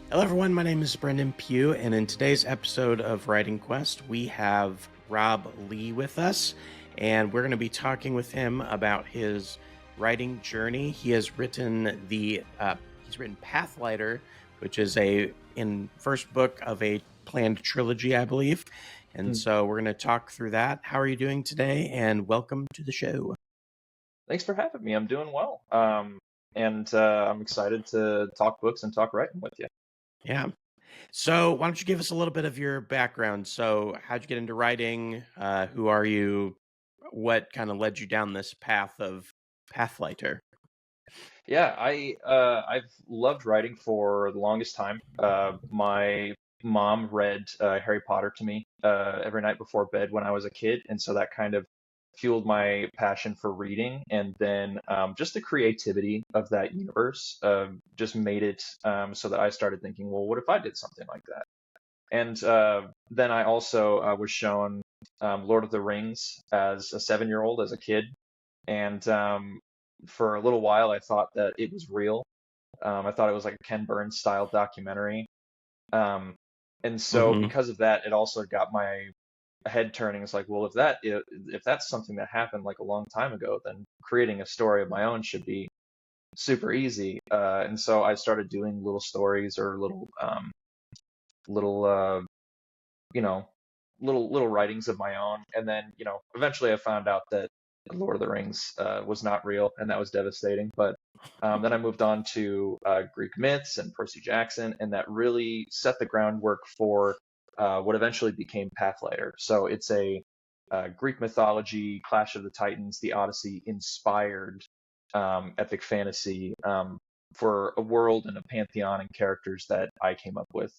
Hello, everyone. My name is Brendan Pugh, and in today's episode of Writing Quest, we have Rob Leigh with us, and we're going to be talking with him about his writing journey. He has written he's written Pathlighter, which is in first book of a planned trilogy, I believe. And so we're going to talk through that. How are you doing today? And welcome to the show. Thanks for having me. I'm doing well. And I'm excited to talk books and talk writing with you. Yeah. So why don't you give us a little bit of your background? So how'd you get into writing? Who are you? What kind of led you down this path of Pathlighter? Yeah, I've loved writing for the longest time. My mom read Harry Potter to me every night before bed when I was a kid, and so that kind of fueled my passion for reading. And then just the creativity of that universe just made it so that I started thinking, well, what if I did something like that? And then I also was shown Lord of the Rings as a 7-year old, as a kid. And for a little while, I thought that it was real. I thought it was like a Ken Burns style documentary. Um, and so Mm-hmm. because of that, it also got my head turning. It's like, well, if that's something that happened like a long time ago, then creating a story of my own should be super easy. And so I started doing little stories or little you know, little writings of my own. And then, eventually I found out that Lord of the Rings was not real, and that was devastating. But then I moved on to Greek myths and Percy Jackson, and that really set the groundwork for what eventually became Pathlighter. So it's a Greek mythology, Clash of the Titans, the Odyssey inspired epic fantasy for a world and a pantheon and characters that I came up with.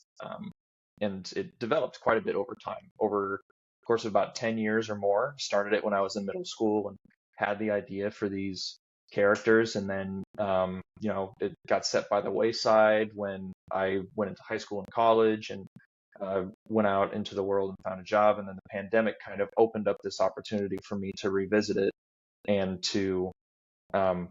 And it developed quite a bit over time, over the course of about 10 years or more. Started it when I was in middle school and had the idea for these characters, and then it got set by the wayside when I went into high school and college, and went out into the world and found a job. And then the pandemic kind of opened up this opportunity for me to revisit it and to um,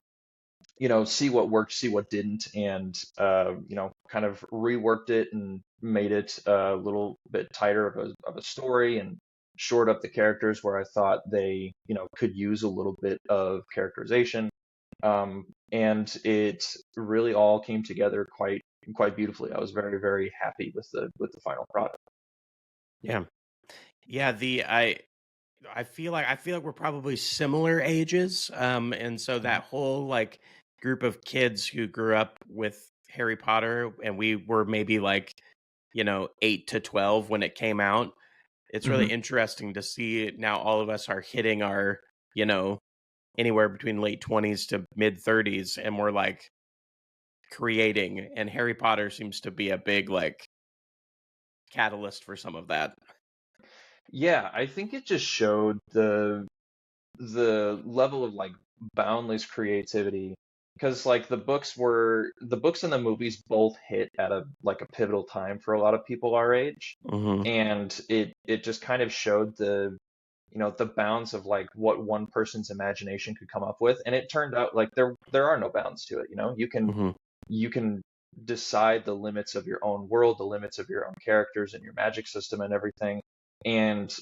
see what worked, see what didn't, and kind of reworked it and made it a little bit tighter of a story, and shored up the characters where I thought they, could use a little bit of characterization. And it really all came together quite beautifully. I was very, very happy with the final product. Yeah. Yeah. I feel like we're probably similar ages. And so Mhm. that whole like group of kids who grew up with Harry Potter, and we were maybe like, 8 to 12 when it came out. It's really Mhm. interesting to see now all of us are hitting our, you know, anywhere between late 20s to mid 30s, and we're like creating, and Harry Potter seems to be a big like catalyst for some of that. Yeah, I think it just showed the level of like boundless creativity, because like the books and the movies both hit at a pivotal time for a lot of people our age, Hmm. and it just kind of showed the bounds of like what one person's imagination could come up with. And it turned out like there are no bounds to it. Hmm. You can decide the limits of your own world, the limits of your own characters and your magic system and everything. And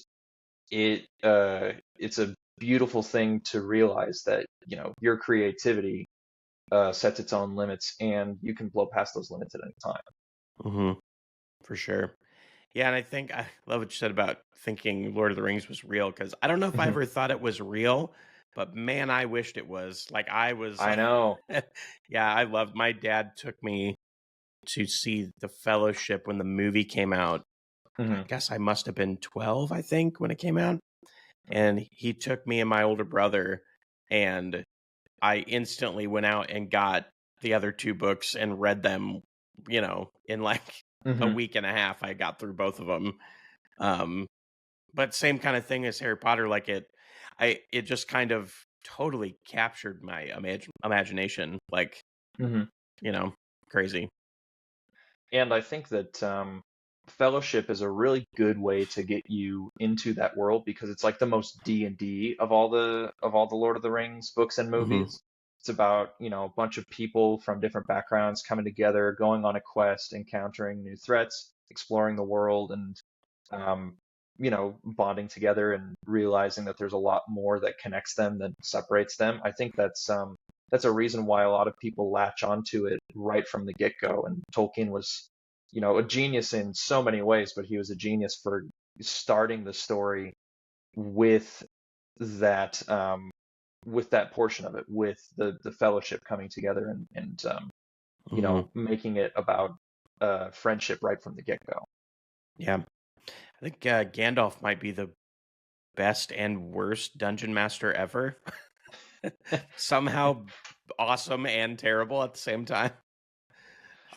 it's a beautiful thing to realize that your creativity sets its own limits, and you can blow past those limits at any time. Hmm. For sure. Yeah, and I think I love what you said about thinking Lord of the Rings was real, because I don't know if I Mhm. ever thought it was real, but man, I wished it was. Like I was I know. yeah, I loved my dad took me to see The Fellowship when the movie came out. I Hmm. guess I must have been 12, I think, when it came out. And he took me and my older brother, and I instantly went out and got the other two books and read them, in like a Hmm. week and a half. I got through both of them. Um, but same kind of thing as Harry Potter, like it just kind of totally captured my imagination, like, Hmm. you know, crazy. And I think that Fellowship is a really good way to get you into that world, because it's like the most D&D of all the Lord of the Rings books and Hmm. movies. It's about, a bunch of people from different backgrounds coming together, going on a quest, encountering new threats, exploring the world, and um, bonding together and realizing that there's a lot more that connects them than separates them. I think that's a reason why a lot of people latch onto it right from the get-go. And Tolkien was, a genius in so many ways, but he was a genius for starting the story with that with that portion of it, with the fellowship coming together and making it about friendship right from the get-go. Yeah. I think Gandalf might be the best and worst dungeon master ever. Somehow awesome and terrible at the same time.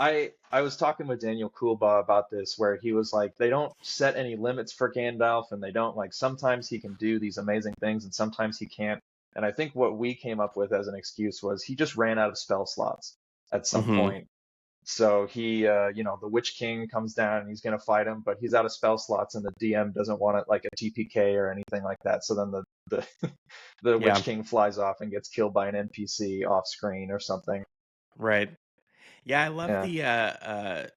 I was talking with Daniel Kulba about this, where he was like, they don't set any limits for Gandalf, and they don't like sometimes he can do these amazing things and sometimes he can't. And I think what we came up with as an excuse was he just ran out of spell slots at some Hmm. point. So he, the Witch King comes down and he's going to fight him, but he's out of spell slots, and the DM doesn't want it like a TPK or anything like that. So then the the Witch Yeah, King flies off and gets killed by an NPC off screen or something. right. Yeah, I love Yeah. the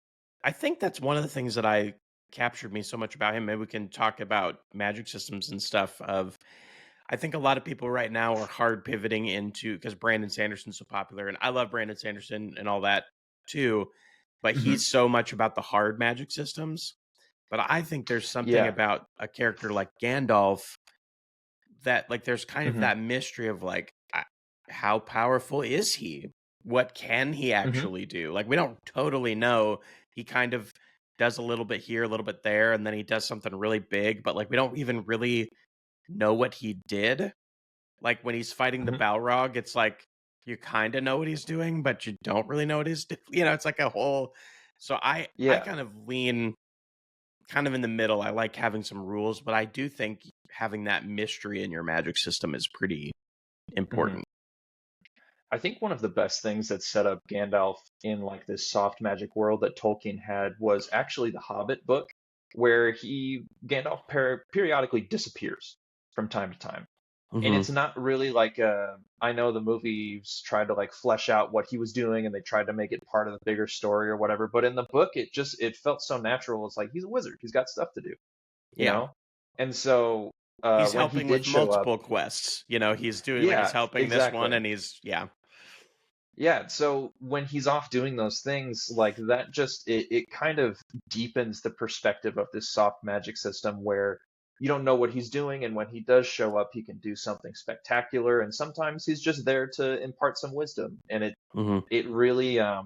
I think that's one of the things that I captured me so much about him. Maybe we can talk about magic systems and stuff of I think a lot of people right now are hard pivoting into because Brandon Sanderson's so popular and I love Brandon Sanderson and all that too, but Hmm. he's so much about the hard magic systems. But I think there's something Yeah. about a character like Gandalf that like there's kind of Hmm. that mystery of like how powerful is he? What can he Hmm. actually do? Like we don't totally know. He kind of does a little bit here, a little bit there, and then he does something really big, but like we don't even really know what he did. Like when he's fighting the Hmm. Balrog, it's like you kind of know what he's doing, but you don't really know what he's doing. It's like a whole so I Yeah. kind of lean kind of in the middle. I like having some rules, but I do think having that mystery in your magic system is pretty Hmm. important. I think one of the best things that set up Gandalf in like this soft magic world that Tolkien had was actually the Hobbit book, where Gandalf periodically disappears from time to time. And Hmm. it's not really like I know the movies tried to like flesh out what he was doing and they tried to make it part of the bigger story or whatever, but in the book it felt so natural. It's like he's a wizard, he's got stuff to do, you Yeah. know? And so He's when he helping did with show up, multiple quests. He's doing like he's yeah, helping this one exactly. and he's. Yeah, so when he's off doing those things, like that just it kind of deepens the perspective of this soft magic system where you don't know what he's doing, and when he does show up, he can do something spectacular, and sometimes he's just there to impart some wisdom. And Hmm. it really I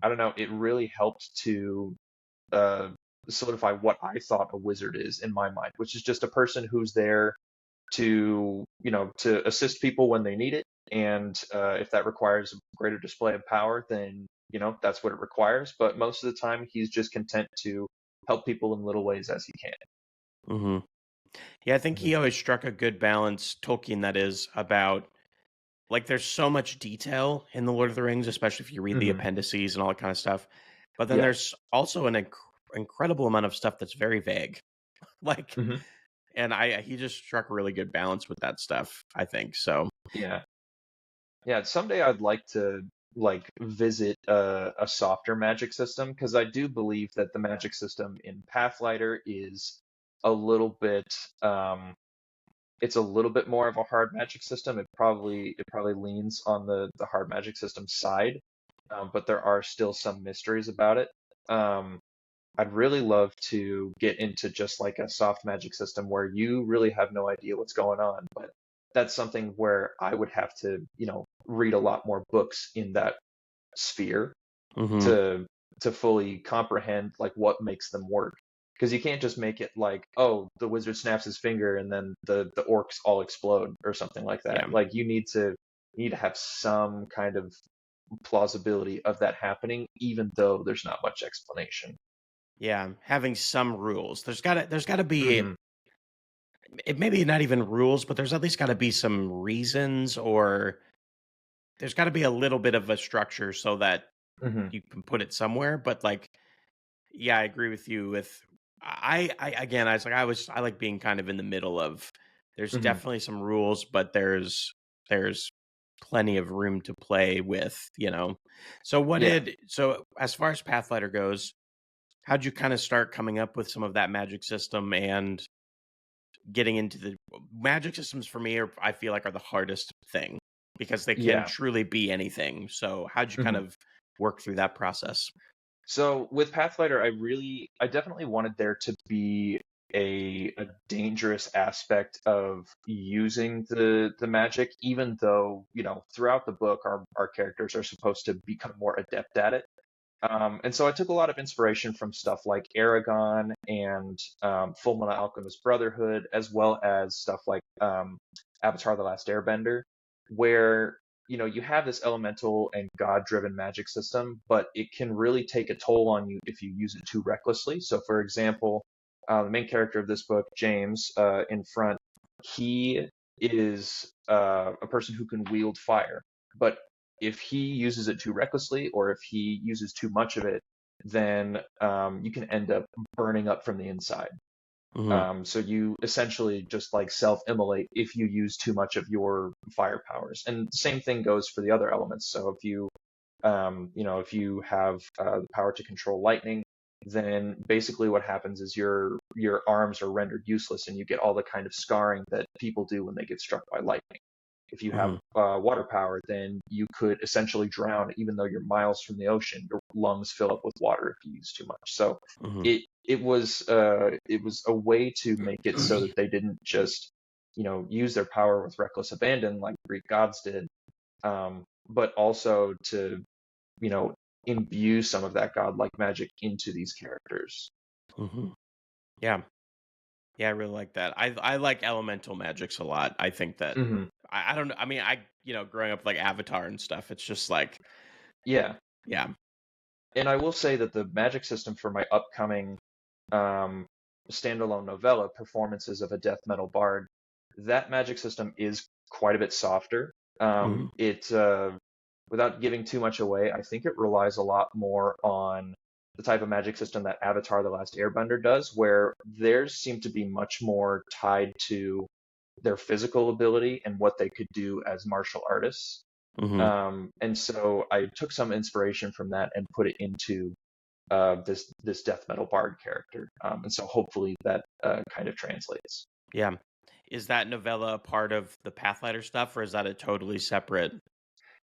don't know, it really helped to uh solidify what I thought a wizard is in my mind, which is just a person who's there to assist people when they need it. And if that requires a greater display of power, then, that's what it requires. But most of the time, he's just content to help people in little ways as he can. Hmm. Yeah, I think Hmm. he always struck a good balance, Tolkien that is, about like there's so much detail in the Lord of the Rings, especially if you read the Hmm. appendices and all that kind of stuff. But then Yeah. there's also an incredible amount of stuff that's very vague. Like Hmm. and I he just struck a really good balance with that stuff, I think. So, Yeah. Yeah. Someday I'd like to like visit a softer magic system because I do believe that the magic system in Pathlighter is a little bit um, it's a little bit more of a hard magic system. It probably leans on the hard magic system side, but there are still some mysteries about it. Um, I'd really love to get into just like a soft magic system where you really have no idea what's going on, but that's something where I would have to, read a lot more books in that sphere mhm. to fully comprehend like what makes them work. Because you can't just make it like, oh, the wizard snaps his finger and then the orcs all explode or something like that. Yeah. Like you need to have some kind of plausibility of that happening, even though there's not much explanation. Yeah, having some rules. There's got to be Hmm. it maybe not even rules, but there's at least got to be some reasons or there's got to be a little bit of a structure so that Hmm. you can put it somewhere, but like yeah, I agree with you with I again, I was like I like being kind of in the middle of there's Hmm. definitely some rules, but there's plenty of room to play with. Yeah. So as far as Pathlighter goes, how'd you kind of start coming up with some of that magic system and getting into the magic systems? For me, I feel like, are the hardest thing because they can Yeah. truly be anything. So how'd you kind Mhm. of work through that process? So with Pathfighter, I definitely wanted there to be a dangerous aspect of using the magic, even though, throughout the book our characters are supposed to become more adept at it. And so I took a lot of inspiration from stuff like Aragon and Full Metal Alchemist Brotherhood, as well as stuff like Avatar: The Last Airbender, where you have this elemental and god-driven magic system, but it can really take a toll on you if you use it too recklessly. So, for example, the main character of this book, James, in front, he is a person who can wield fire, but if he uses it too recklessly or if he uses too much of it, then you can end up burning up from the inside. Hmm. So you essentially just like self-immolate if you use too much of your fire powers. And the same thing goes for the other elements. So if you have the power to control lightning, then basically what happens is your arms are rendered useless and you get all the kind of scarring that people do when they get struck by lightning. If you have Hmm. water power, then you could essentially drown, even though you're miles from the ocean. Your lungs fill up with water if you use too much. So Hmm. it was a way to make it so that they didn't just use their power with reckless abandon like Greek gods did, but also to you know imbue some of that godlike magic into these characters. Hmm. Yeah. Yeah, I really like that. I like elemental magics a lot. I think that Hmm. I don't know. I mean, growing up with, like, Avatar and stuff, it's just like, Yeah, yeah. and I will say that the magic system for my upcoming um, standalone novella, Performances of a Death Metal Bard, that magic system is quite a bit softer. Hmm. Without giving too much away, I think it relies a lot more on the type of magic system that Avatar: The Last Airbender does, where theirs seem to be much more tied to their physical ability and what they could do as martial artists. Hmm. And so I took some inspiration from that and put it into this death metal bard character. And so hopefully that kind of translates. Yeah. Is that novella part of the Pathlighter stuff, or is that a totally separate?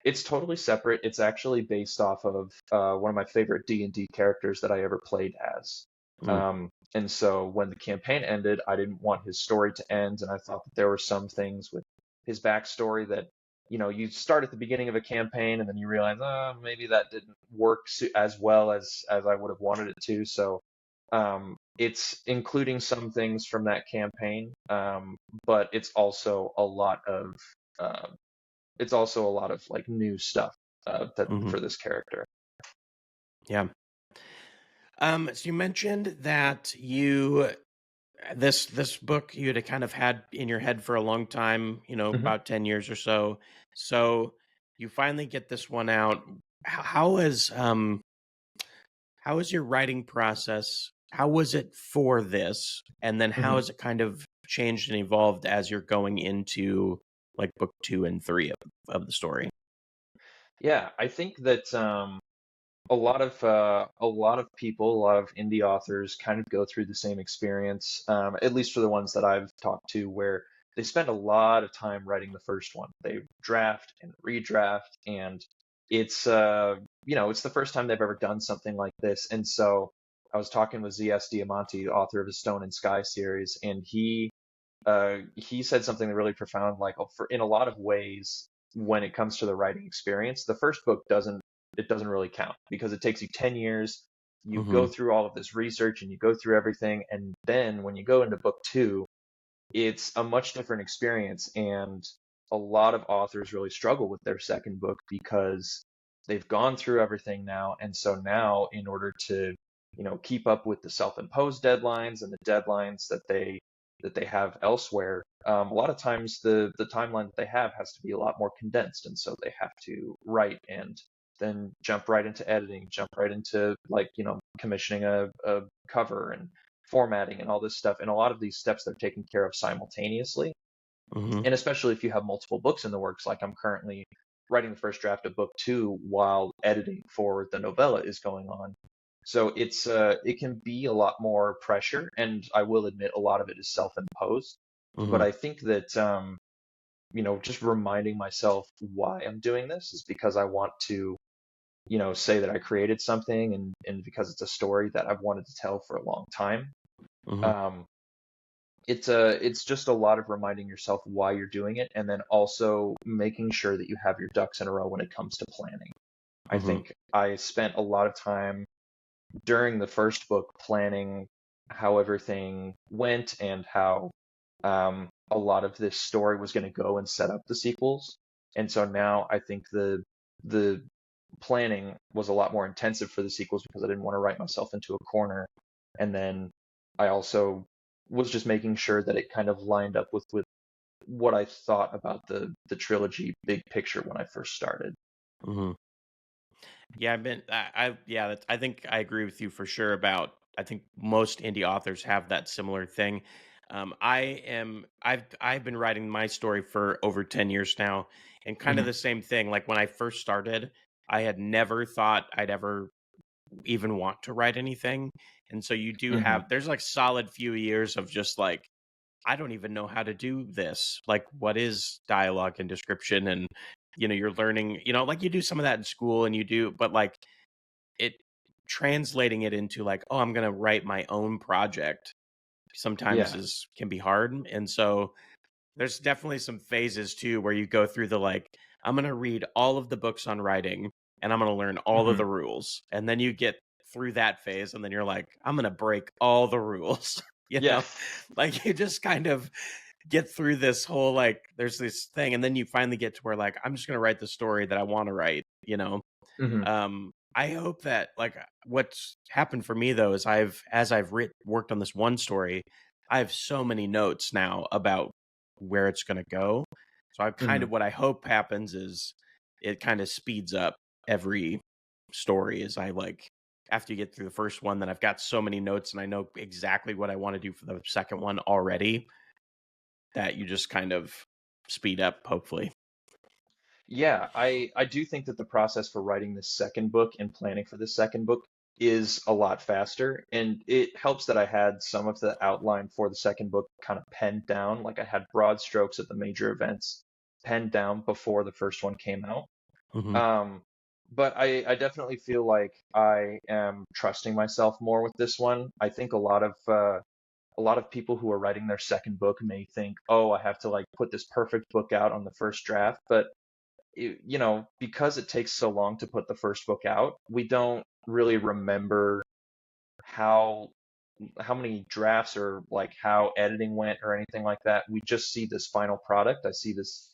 It's totally separate. It's actually based off of one of my favorite D&D characters that I ever played as. Mm. And so when the campaign ended, I didn't want his story to end, and I thought that there were some things with his backstory that, you start at the beginning of a campaign and then you realize, maybe that didn't work as well as I would have wanted it to. So it's including some things from that campaign, but uh, it's also a lot of like new stuff that Hmm. for this character. Yeah. So you mentioned that this book you'd have kind of had in your head for a long time, Hmm. about 10 years or so. So you finally get this one out. How is your writing process? How was it for this? And then how Hmm. has it kind of changed and evolved as you're going into, like, book 2 and 3 of the story? Yeah, I think that a lot of people, a lot of indie authors, kind of go through the same experience. At least for the ones that I've talked to, where they spend a lot of time writing the first one. They draft and redraft, and it's it's the first time they've ever done something like this. And so I was talking with Z.S. Diamante, author of the Stone and Sky series, and he said something really profound, like, for in a lot of ways, when it comes to the writing experience, the first book doesn't really count because it takes you 10 years. You go Hmm. through all of this research and you go through everything, and then when you go into book two, it's a much different experience. And a lot of authors really struggle with their second book because they've gone through everything now. And so now, in order to, keep up with the self-imposed deadlines and the deadlines that they have elsewhere, a lot of times the timeline that they have has to be a lot more condensed. And so they have to write and then jump right into editing, jump right into like, commissioning a cover and formatting and all this stuff. And a lot of these steps they're taken care of simultaneously. Hmm. And especially if you have multiple books in the works, like I'm currently writing the first draft of book two while editing for the novella is going on. So it can be a lot more pressure, and I will admit a lot of it is self-imposed. But Hmm. I think that just reminding myself why I'm doing this is because I want to, say that I created something, and because it's a story that I've wanted to tell for a long time. Hmm. Um, it's just a lot of reminding yourself why you're doing it, and then also making sure that you have your ducks in a row when it comes to planning. I Hmm. think I spent a lot of time during the first book planning how everything went and how a lot of this story was going to go and set up the sequels. And so now I think the planning was a lot more intensive for the sequels because I didn't want to write myself into a corner. And then I also was just making sure that it kind of lined up with what I thought about the trilogy big picture when I first started. Hmm. Yeah, yeah, I think I agree with you for sure about. I think most indie authors have that similar thing. I've been writing my story for over 10 years now, and kind of Hmm. the same thing. Like when I first started, I had never thought I'd ever even want to write anything, and so you do Hmm. have there's like solid few years of just like I don't even know how to do this. Like, what is dialogue and description? And, you're learning, like you do some of that in school and you do, but like it translating it into like, oh, I'm going to write my own project sometimes Yeah. can be hard. And so there's definitely some phases too where you go through the like, I'm going to read all of the books on writing and I'm going to learn all of Hmm. the rules. And then you get through that phase and then you're like, I'm going to break all the rules. Yeah. Like you just kind of get through this whole like there's this thing and then you finally get to where like I'm just going to write the story that I want to write. Hmm. I hope that like what's happened for me though is as I've worked on this one story, I have so many notes now about where it's going to go. So I kind Hmm. of what I hope happens is it kind of speeds up every story as I like after you get through the first one, then I've got so many notes and I know exactly what I want to do for the second one already that you just kind of speed up, hopefully. Yeah, I do think that the process for writing the second book and planning for the second book is a lot faster, and it helps that I had some of the outline for the second book kind of penned down. Like I had broad strokes of the major events penned down before the first one came out. Hmm. Um, but I definitely feel like I am trusting myself more with this one. I think a lot of people who are writing their second book may think, oh, I have to like put this perfect book out on the first draft, but because it takes so long to put the first book out, we don't really remember how how many drafts or like how editing went or anything like that. We just see this final product. I see this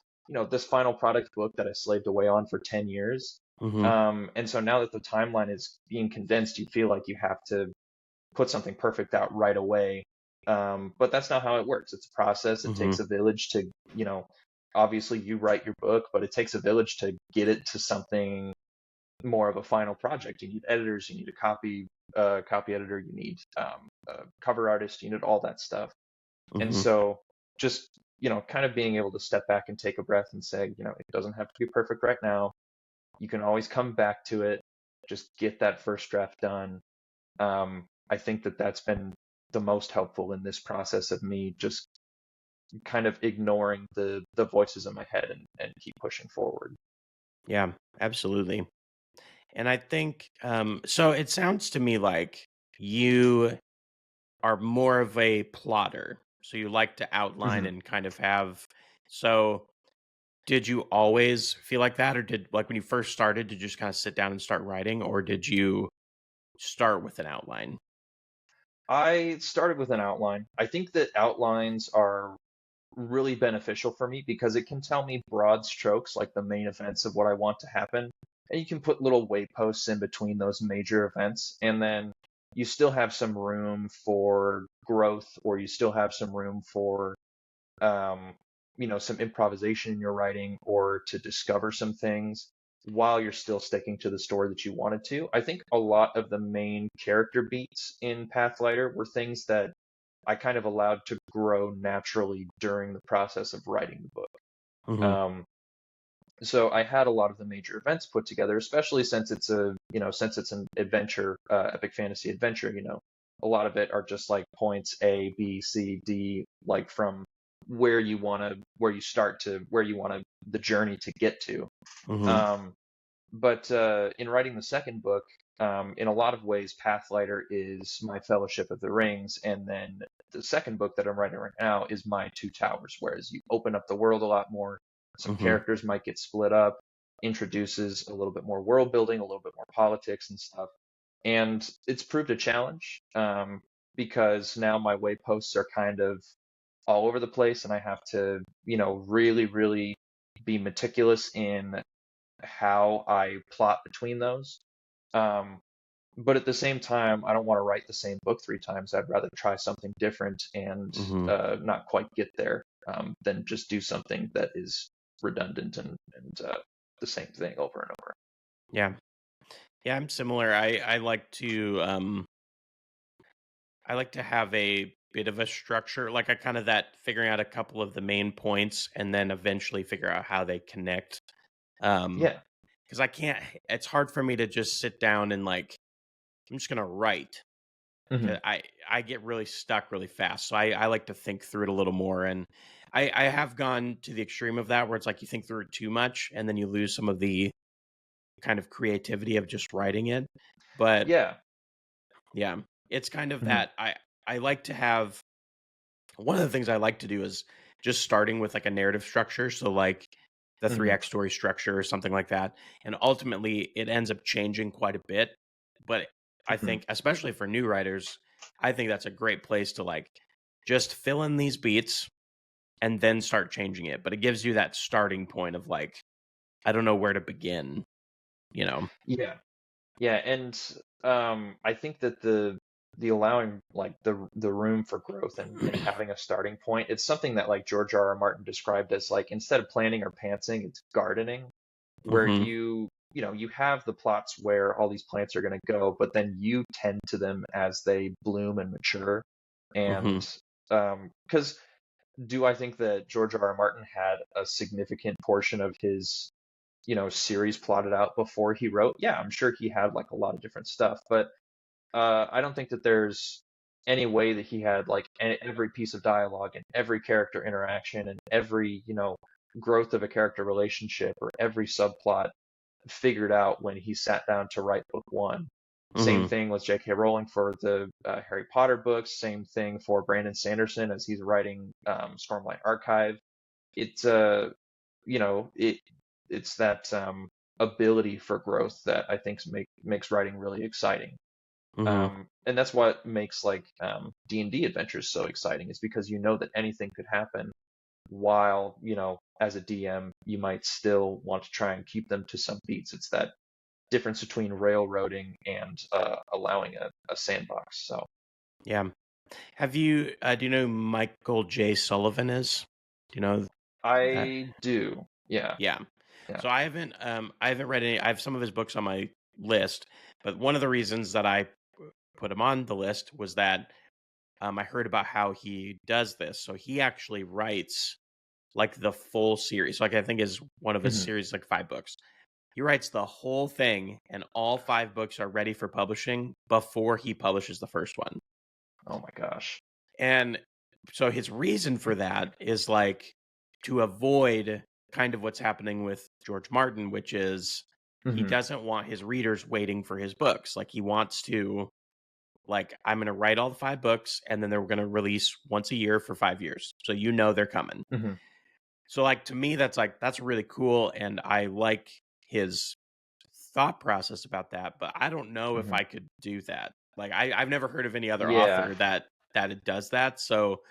final product book that I slaved away on for 10 years. Hmm. And so now that the timeline is being condensed, you feel like you have to put something perfect out right away. But that's not how it works. It's a process. It Hmm. takes a village to, obviously you write your book, but it takes a village to get it to something more of a final project. You need editors, you need a copy editor, you need a cover artist, you need all that stuff. And Hmm. so just, kind of being able to step back and take a breath and say, it doesn't have to be perfect right now. You can always come back to it. Just get that first draft done. I think that that's been the most helpful in this process of me just kind of ignoring the voices in my head and keep pushing forward. Yeah, absolutely. And I think so it sounds to me like you are more of a plotter. So you like to outline Hmm. and kind of have so did you always feel like that or did like when you first started did you just kind of sit down and start writing or did you start with an outline? I started with an outline. I think that outlines are really beneficial for me because it can tell me broad strokes, like the main events of what I want to happen. And you can put little wayposts in between those major events. And then you still have some room for growth, or you still have some room for um, some improvisation in your writing or to discover some things while you're still sticking to the story that you wanted to. I think a lot of the main character beats in Pathlighter were things that I kind of allowed to grow naturally during the process of writing the book. Hmm. Um, So I had a lot of the major events put together, especially since it's since it's an adventure, epic fantasy adventure, a lot of it are just like points A, B, C, D, like from where you start to where you want to, the journey to get to. Hmm. Um, but in writing the second book, in a lot of ways, Pathlighter is my Fellowship of the Rings, and then the second book that I'm writing right now is my Two Towers, whereas you open up the world a lot more. Some Hmm. characters might get split up, introduces a little bit more world building, a little bit more politics and stuff. And it's proved a challenge, because now my wayposts are kind of all over the place, and I have to, really, really be meticulous in how I plot between those. Um, but at the same time, I don't want to write the same book three times. I'd rather try something different and Hmm. not quite get there, than just do something that is redundant and the same thing over and over. Yeah. Yeah, I'm similar. I like to have a bit of a structure, like I kind of that figuring out a couple of the main points and then eventually figure out how they connect. Um, Yeah. because I can't. It's hard for me to just sit down and like I'm just gonna write. 'Cause Hmm. I get really stuck really fast, so I like to think through it a little more, and I have gone to the extreme of that where it's like you think through it too much, and then you lose some of the kind of creativity of just writing it. But Yeah. yeah, it's kind of Hmm. that I like to have one of the things I like to do is just starting with like a narrative structure. So like the three Hmm. act story structure or something like that. And ultimately it ends up changing quite a bit. But I Hmm. think, especially for new writers, I think that's a great place to like just fill in these beats and then start changing it. But it gives you that starting point of like, I don't know where to begin, you know? Yeah. Yeah, and I think that the allowing like the room for growth and having a starting point, it's something that like George R. R. Martin described as like instead of planning or pantsing, it's gardening, where Hmm. you have the plots where all these plants are going to go, but then you tend to them as they bloom and mature. Hmm. And because do I think that George R. R. Martin had a significant portion of his series plotted out before he wrote? Yeah, I'm sure he had like a lot of different stuff, but I don't think that there's any way that he had like every piece of dialogue and every character interaction and every growth of a character relationship or every subplot figured out when he sat down to write book one. Same Hmm. thing with J.K. Rowling for the Harry Potter books. Same thing for Brandon Sanderson as he's writing Stormlight Archive. It's you know it it's that ability for growth that I think makes writing really exciting. Hmm. And that's what makes like D&D adventures so exciting, is because you know that anything could happen, while as a DM you might still want to try and keep them to some beats. It's that difference between railroading and allowing a sandbox. So Yeah. Do you know who Michael J. Sullivan is? Do you know that? I do. Yeah. Yeah. Yeah. So I haven't read any. I have some of his books on my list, but one of the reasons that I put him on the list was that I heard about how he does this. So he actually writes like the full series. Like I think is one of his Hmm. series like 5 books. He writes the whole thing, and all 5 books are ready for publishing before he publishes the first one. Oh my gosh. And so his reason for that is like to avoid kind of what's happening with George Martin, which is he Hmm. doesn't want his readers waiting for his books. Like he wants to like I'm going to write all the 5 books and then they're going to release once a year for 5 years. So you know they're coming. Hmm. So like to me that's really cool and I like his thought process about that, but I don't know if Hmm. I could do that. Like I've never heard of any other Yeah. author that it does that. So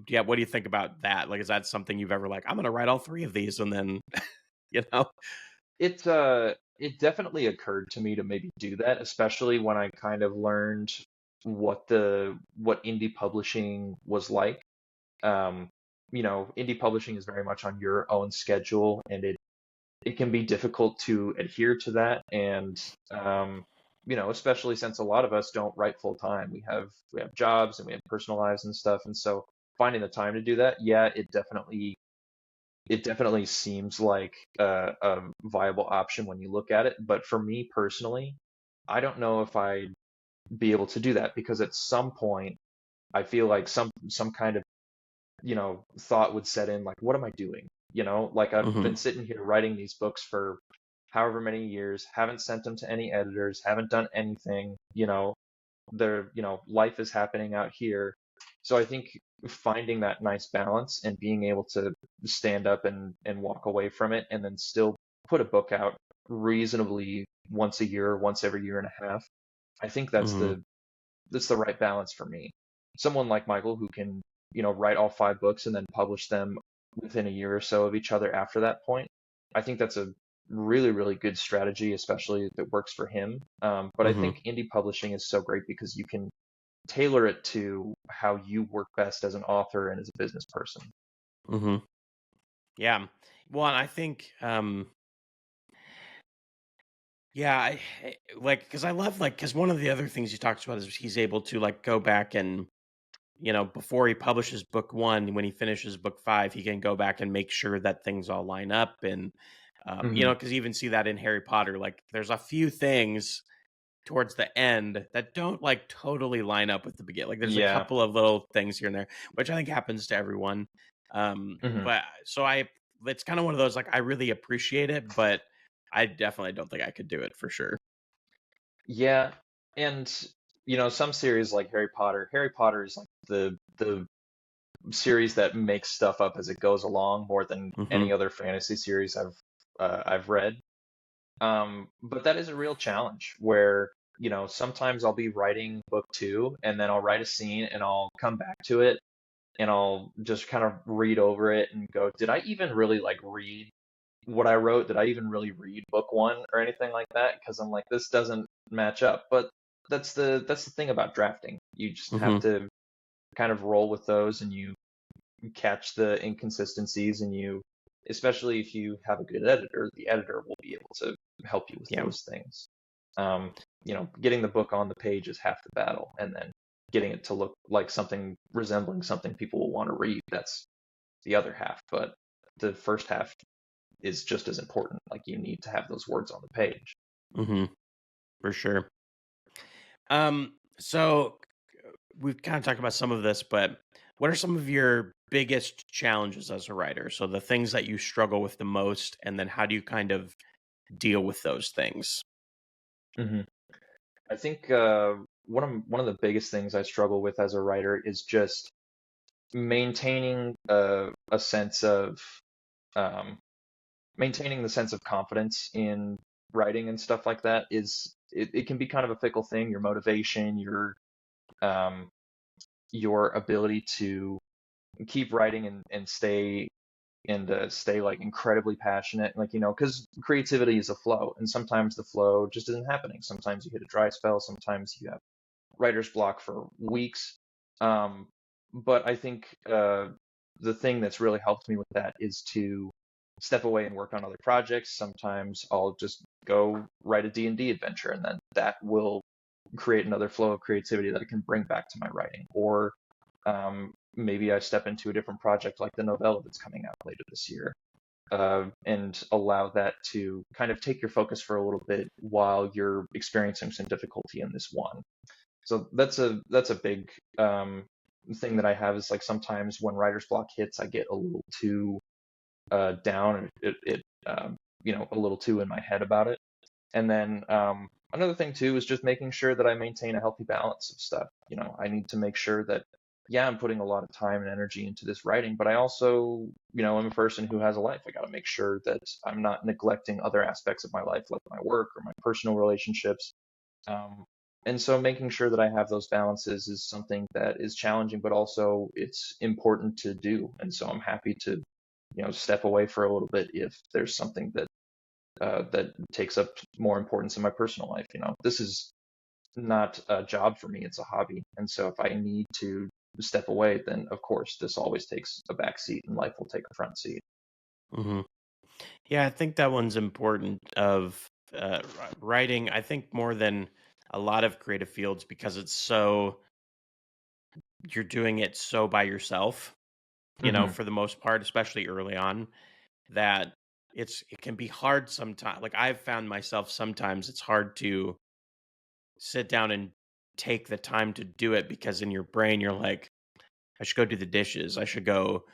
yeah, what do you think about that? Like, is that something you've ever like? I'm gonna write all 3 of these, and then you know. It definitely occurred to me to maybe do that, especially when I kind of learned what indie publishing was like. Um, Indie publishing is very much on your own schedule, and it can be difficult to adhere to that. And especially since a lot of us don't write full time, we have jobs and we have personal lives and stuff, and so finding the time to do that, yeah, it definitely it definitely seems like a viable option when you look at it. But for me personally, I don't know if I'd be able to do that because at some point I feel like some kind of, thought would set in, like, what am I doing? Like I've Hmm. been sitting here writing these books for however many years, haven't sent them to any editors, haven't done anything, life is happening out here. So I think finding that nice balance and being able to stand up and walk away from it and then still put a book out reasonably once a year, once every year and a half, I think Hmm. that's the right balance for me. Someone like Michael who can, write all 5 books and then publish them within a year or so of each other after that point. I think that's a really, really good strategy, especially if it works for him. But I Hmm. think indie publishing is so great because you can tailor it to how you work best as an author and as a business person. Hmm. Yeah. Well, and I think, yeah, like, because I love, like, because one of the other things he talks about is he's able to, like, go back and, before he publishes book one, when he finishes book five, he can go back and make sure that things all line up. And, Hmm. because you even see that in Harry Potter, like, there's a few things towards the end that don't, like, totally line up with the beginning. Like, there's a Yeah. couple of little things here and there, which I think happens to everyone. Hmm. But so it's kind of one of those, like, I really appreciate it, but I definitely don't think I could do it for sure. Yeah. And some series like Harry Potter is like the series that makes stuff up as it goes along more than Hmm. any other fantasy series I've read. But that is a real challenge where, sometimes I'll be writing book two and then I'll write a scene and I'll come back to it and I'll just kind of read over it and go, did I even really like read what I wrote? Did I even really read book one or anything like that? Because I'm like, this doesn't match up. But that's the thing about drafting. You just have Hmm. to kind of roll with those and you catch the inconsistencies and you, especially if you have a good editor, the editor will be able to help you with Yeah. those things. um, Getting the book on the page is half the battle, and then getting it to look like something resembling something people will want to read, that's the other half. But the first half is just as important. Like, you need to have those words on the page. Hmm. For sure. So we've kind of talked about some of this, but what are some of your biggest challenges as a writer? So the things that you struggle with the most, and then how do you kind of deal with those things? Hmm. I think one of the biggest things I struggle with as a writer is just maintaining a sense of um, maintaining the sense of confidence in writing and stuff like that. It can be kind of a fickle thing. Your motivation, um, your ability to keep writing and stay like incredibly passionate, like, because creativity is a flow, and sometimes the flow just isn't happening. Sometimes you hit a dry spell. Sometimes you have writer's block for weeks. Um, but I think the thing that's really helped me with that is to step away and work on other projects. Sometimes I'll just go write a D&D adventure, and then that will create another flow of creativity that I can bring back to my writing. Or maybe I step into a different project like the novella that's coming out later this year, and allow that to kind of take your focus for a little bit while you're experiencing some difficulty in this one. So that's a big thing that I have, is like sometimes when writer's block hits, I get a little too down, a little too in my head about it. And then another thing too is just making sure that I maintain a healthy balance of stuff. I need to make sure that, yeah, I'm putting a lot of time and energy into this writing, but I also, I'm a person who has a life. I got to make sure that I'm not neglecting other aspects of my life, like my work or my personal relationships. um, and so making sure that I have those balances is something that is challenging, but also it's important to do. And so I'm happy to, step away for a little bit if there's something that takes up more importance in my personal life. This is not a job for me; it's a hobby. And so if I need to step away, then of course this always takes a back seat, and life will take a front seat. Hmm. Yeah, I think that one's important of writing. I think more than a lot of creative fields because you're doing it so by yourself, Hmm. for the most part, especially early on. that it can be hard sometimes. Like I've found myself sometimes it's hard to sit down and take the time to do it because in your brain you're like, I should go do the dishes. I should go,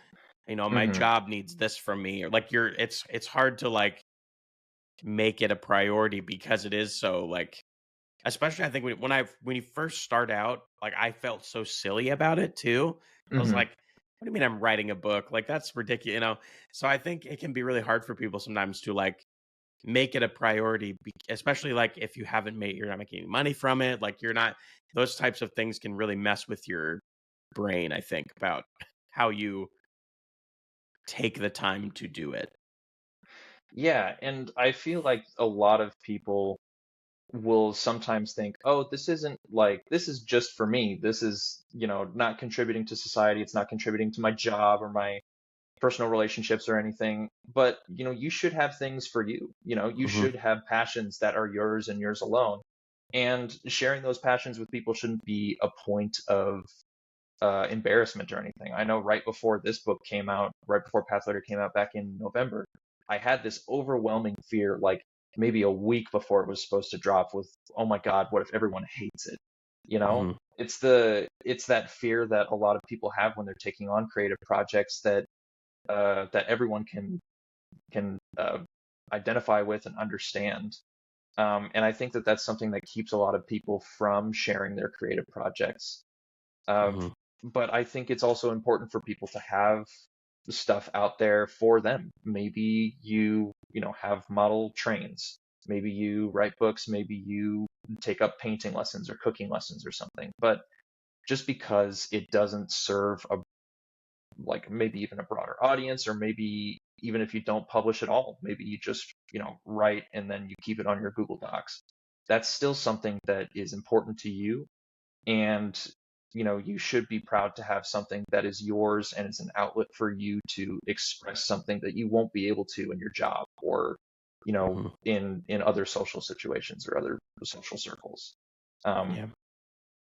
my Hmm. job needs this from me. Or like it's hard to like make it a priority because it is so like, especially I think when you first start out, like I felt so silly about it too. I was Hmm. like, what do you mean I'm writing a book? Like that's ridiculous. So I think it can be really hard for people sometimes to like make it a priority, especially like if you're not making any money from it. Like you're not, those types of things can really mess with your brain, I think, about how you take the time to do it. Yeah, and I feel like a lot of people will sometimes think, oh, this isn't like, this is just for me. This is, not contributing to society. It's not contributing to my job or my personal relationships or anything. But, you should have things for you. You Hmm. should have passions that are yours and yours alone. And sharing those passions with people shouldn't be a point of embarrassment or anything. I know right before this book came out, right before Pathlighter came out back in November, I had this overwhelming fear, like maybe a week before it was supposed to drop, with, oh my God, what if everyone hates it? You know, Hmm. it's that fear that a lot of people have when they're taking on creative projects that everyone can identify with and understand. And I think that that's something that keeps a lot of people from sharing their creative projects. Uh, Hmm. but I think it's also important for people to have stuff out there for them. Maybe you have model trains. Maybe you write books. Maybe you take up painting lessons or cooking lessons or something. But just because it doesn't serve a like maybe even a broader audience, or maybe even if you don't publish at all, maybe you just write and then you keep it on your Google Docs. That's still something that is important to you, and you should be proud to have something that is yours and is an outlet for you to express something that you won't be able to in your job, or Hmm. in other social situations or other social circles. um Yeah.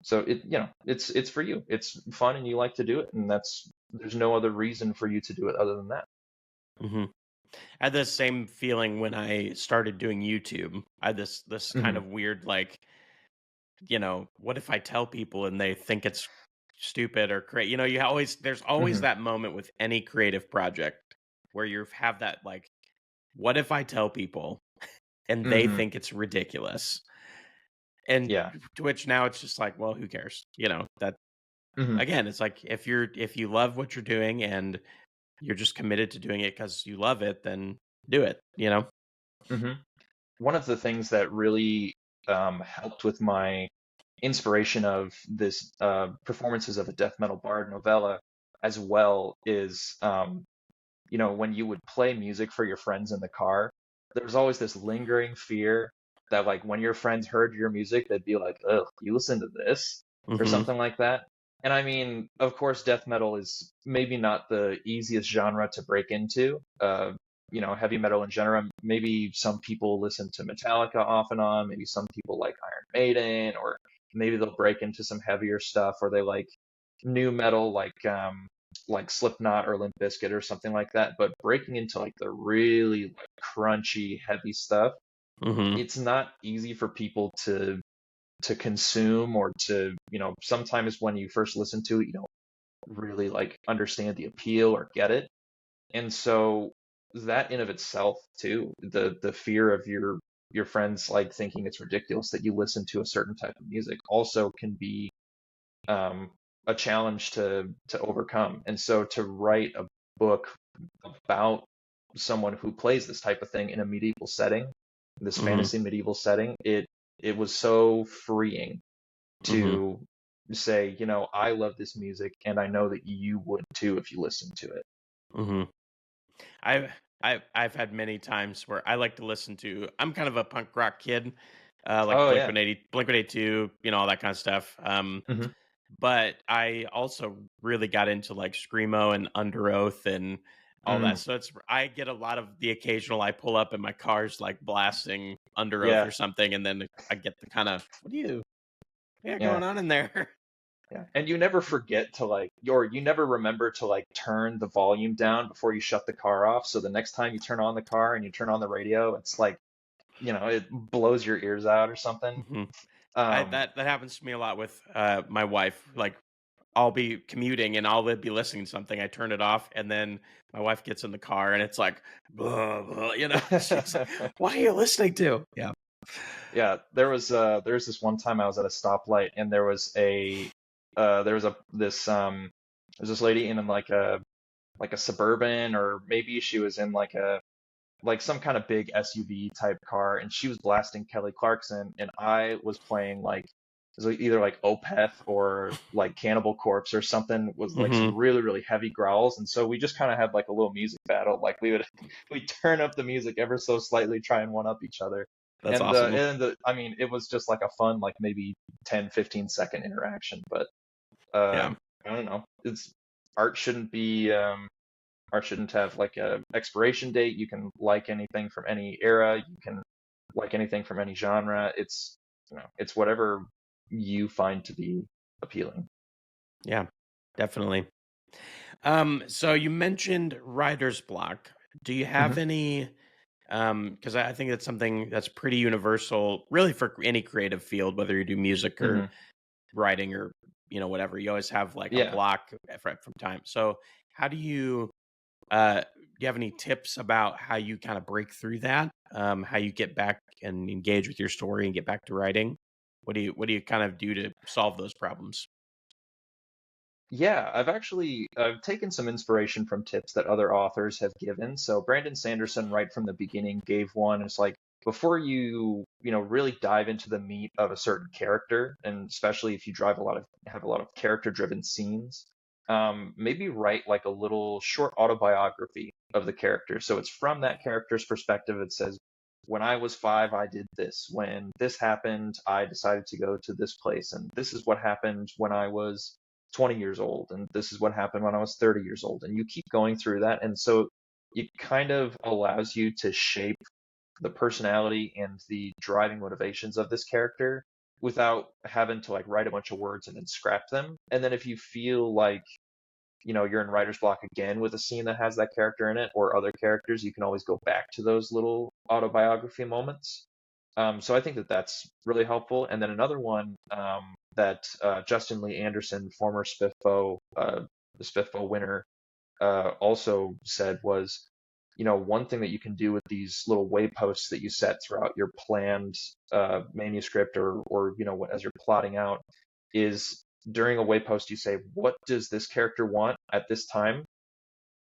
so it's for you, it's fun and you like to do it, and there's no other reason for you to do it other than that. Hmm. I had the same feeling when I started doing YouTube. I had this kind Hmm. of weird like, what if I tell people and they think it's stupid or crazy? There's always Hmm. that moment with any creative project where you have that like, what if I tell people and they Hmm. think it's ridiculous? And Yeah. to which now it's just like, well, who cares? That Hmm. again, it's like if you love what you're doing and you're just committed to doing it because you love it, then do it. hmm One of the things that really helped with my inspiration of this performances of a death metal bard novella as well is, when you would play music for your friends in the car, there was always this lingering fear that, like, when your friends heard your music, they'd be like, "Ugh, you listen to this?" or Hmm. something like that. And I mean, of course, death metal is maybe not the easiest genre to break into. Heavy metal in general, maybe some people listen to Metallica off and on, maybe some people like Iron Maiden, or maybe they'll break into some heavier stuff, or they like new metal like Slipknot or Limp Bizkit or something like that. But breaking into like the really like crunchy, heavy stuff, Hmm. it's not easy for people to consume, or to, sometimes when you first listen to it, you don't really like understand the appeal or get it. And so that in of itself too, the fear of your friends like thinking it's ridiculous that you listen to a certain type of music, also can be um, a challenge to overcome. And so to write a book about someone who plays this type of thing in a medieval setting, this Hmm. fantasy medieval setting, it was so freeing Hmm. to say, I love this music and I know that you would too if you listened to it. Hmm. I've I've had many times where I like to listen to. I'm kind of a punk rock kid, like Oh yeah. Blink 182, all that kind of stuff. Hmm. But I also really got into like screamo and Under Oath and all that. Mm, So I get a lot of the occasional. I pull up and my car's like blasting Under Oath yeah. or something, and then I get the kind of what do you got Yeah. going on in there? Yeah. And you never forget to like, or you never remember to like turn the volume down before you shut the car off. So the next time you turn on the car and you turn on the radio, it's like, it blows your ears out or something. Hmm. Um, That happens to me a lot with my wife. Like I'll be commuting and I'll be listening to something. I turn it off, and then my wife gets in the car, and it's like, blah, blah, she's like, "What are you listening to?" Yeah. yeah, there was this one time I was at a stoplight and there was a this there's this lady in like a Suburban, or maybe she was in like some kind of big SUV type car, and she was blasting Kelly Clarkson, and I was playing like it was like either like Opeth or like Cannibal Corpse or something, was like Hmm. some really really heavy growls, and so we just kind of had like a little music battle. Like we would we turn up the music ever so slightly, try and one up each other. That's awesome. I mean, it was just like a fun, like maybe 10-15 second interaction, but Yeah. I don't know. It's art shouldn't be art shouldn't have like a expiration date. You can like anything from any era. You can like anything from any genre. It's whatever you find to be appealing. Yeah. Definitely. So you mentioned writer's block. Do you have Hmm. any? Because I think that's something that's pretty universal, really, for any creative field, whether you do music or Hmm. writing or whatever. You always have like a Yeah. block from time. So how do you have any tips about how you kind of break through that? How you get back and engage with your story and get back to writing? What do you kind of do to solve those problems? Yeah, I've taken some inspiration from tips that other authors have given. So Brandon Sanderson, right from the beginning, gave one. It's like before you really dive into the meat of a certain character, and especially if you have a lot of character-driven scenes, maybe write like a little short autobiography of the character. So it's from that character's perspective. It says, when I was 5, I did this. When this happened, I decided to go to this place, and this is what happened when I was 20 years old, and this is what happened when I was 30 years old, and you keep going through that, and so it kind of allows you to shape the personality and the driving motivations of this character without having to like write a bunch of words and then scrap them. And then if you feel like you're in writer's block again with a scene that has that character in it or other characters, you can always go back to those little autobiography moments. So I think that that's really helpful. And then another one that Justin Lee Anderson, former SPIFFO, the SPIFFO winner, also said was, one thing that you can do with these little wayposts that you set throughout your planned manuscript, or as you're plotting out, is during a waypost you say, what does this character want at this time?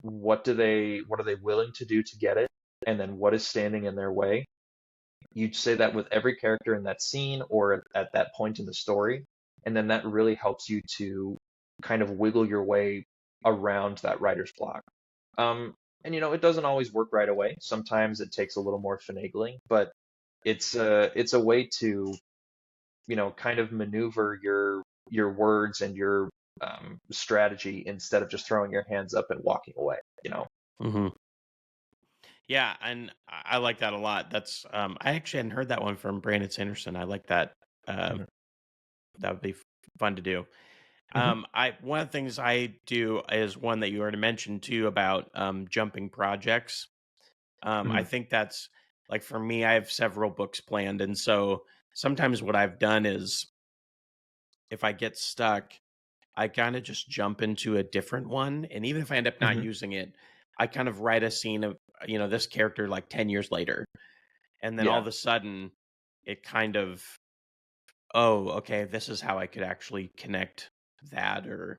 What are they willing to do to get it? And then what is standing in their way? You'd say that with every character in that scene or at that point in the story. And then that really helps you to kind of wiggle your way around that writer's block. Um, and it doesn't always work right away. Sometimes it takes a little more finagling, but it's a way to, kind of maneuver your words and your strategy instead of just throwing your hands up and walking away. Hmm. Yeah, and I like that a lot. That's I actually hadn't heard that one from Brandon Sanderson. I like that. Uh, Hmm. that would be fun to do. Hmm. I One of the things I do is one that you already mentioned too about jumping projects. I Hmm. think that's like for me, I have several books planned, and so sometimes what I've done is if I get stuck, I kind of just jump into a different one, and even if I end up not Hmm. using it, I kind of write a scene of this character like 10 years later, and then all Yeah. of a sudden, it kind of, oh, okay, this is how I could actually connect that, or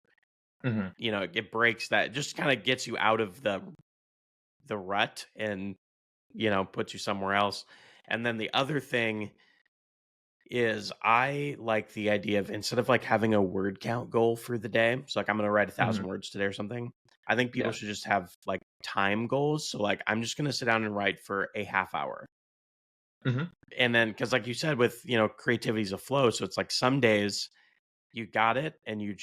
Hmm. it breaks that, just kind of gets you out of the rut and puts you somewhere else. And then the other thing is I like the idea of, instead of like having a word count goal for the day, so like I'm going to write a Hmm. thousand words today or something. I think people Yeah. should just have like time goals. So like I'm just going to sit down and write for a half hour. Hmm. And then, because like you said, with creativity is a flow, so it's like some days you got it and you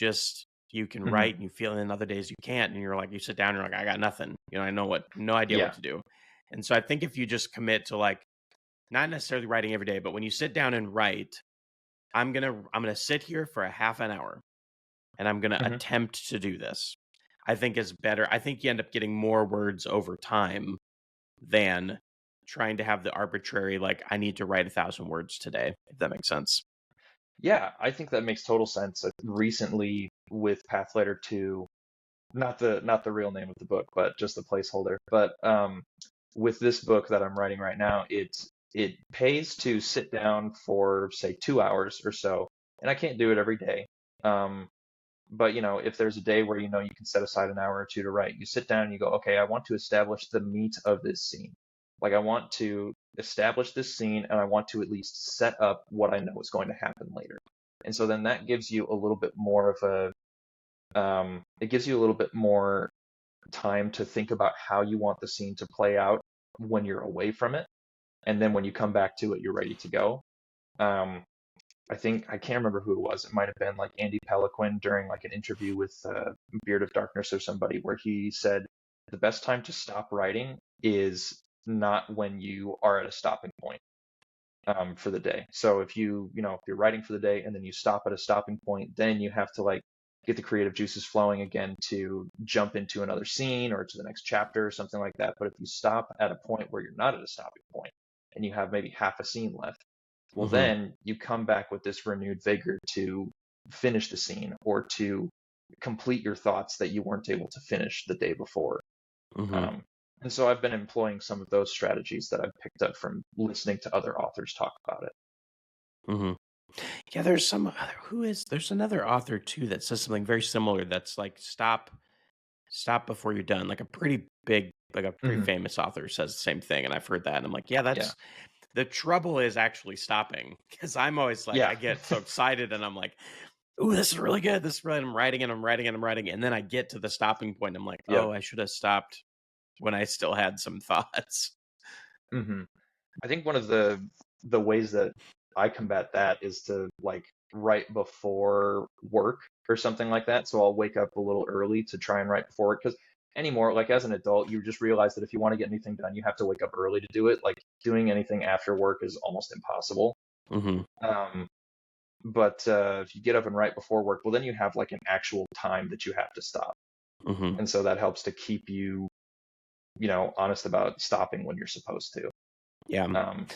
can Hmm. write and you feel it, and other days you can't, and you're like, you sit down and you're like, I got nothing, I know what no idea what Yeah. to do. And so I think if you just commit to like not necessarily writing every day, but when you sit down and write, I'm gonna sit here for a half an hour, and I'm going to Hmm. attempt to do this, I think is better. I think you end up getting more words over time than trying to have the arbitrary, like, I need to write 1,000 words today, if that makes sense. Yeah, I think that makes total sense. Recently with Pathlighter 2, not the real name of the book, but just the placeholder. But with this book that I'm writing right now, it pays to sit down for say 2 hours or so, and I can't do it every day. Um, but if there's a day where you can set aside an hour or two to write, you sit down and you go, okay, I want to establish the meat of this scene. Like I want to establish this scene and I want to at least set up what I know is going to happen later. And so then that gives you a little bit more of it gives you a little bit more time to think about how you want the scene to play out when you're away from it. And then when you come back to it, you're ready to go. Um, I can't remember who it was. It might have been like Andy Peliquin during like an interview with Beard of Darkness or somebody where he said the best time to stop writing is not when you are at a stopping point for the day. So if you're writing for the day and then you stop at a stopping point, then you have to like get the creative juices flowing again to jump into another scene or to the next chapter or something like that. But if you stop at a point where you're not at a stopping point and you have maybe half a scene left, well, Mm-hmm. then you come back with this renewed vigor to finish the scene or to complete your thoughts that you weren't able to finish the day before. Mm-hmm. Um, and so I've been employing some of those strategies that I've picked up from listening to other authors talk about it. Mm-hmm. Yeah, there's some other, there's another author too that says something very similar. That's like, stop before you're done. Like a pretty big, like a pretty Hmm. famous author says the same thing, and I've heard that, and I'm like, yeah, Yeah. that's the trouble is actually stopping, because I'm always like, Yeah. I get so excited, and I'm like, ooh, this is really good. This is really, I'm writing and I'm writing and I'm writing, and then I get to the stopping point. And I'm like, Yep. oh, I should have stopped when I still had some thoughts. Hmm. I think one of the ways that I combat that is to like write before work or something like that. So I'll wake up a little early to try and write before work because anymore, like as an adult, you just realize that if you want to get anything done, you have to wake up early to do it. Like doing anything after work is almost impossible. Mm-hmm. Um, but if you get up and write before work, well, then you have like an actual time that you have to stop. Mm-hmm. And so that helps to keep you honest about stopping when you're supposed to. Yeah. Um,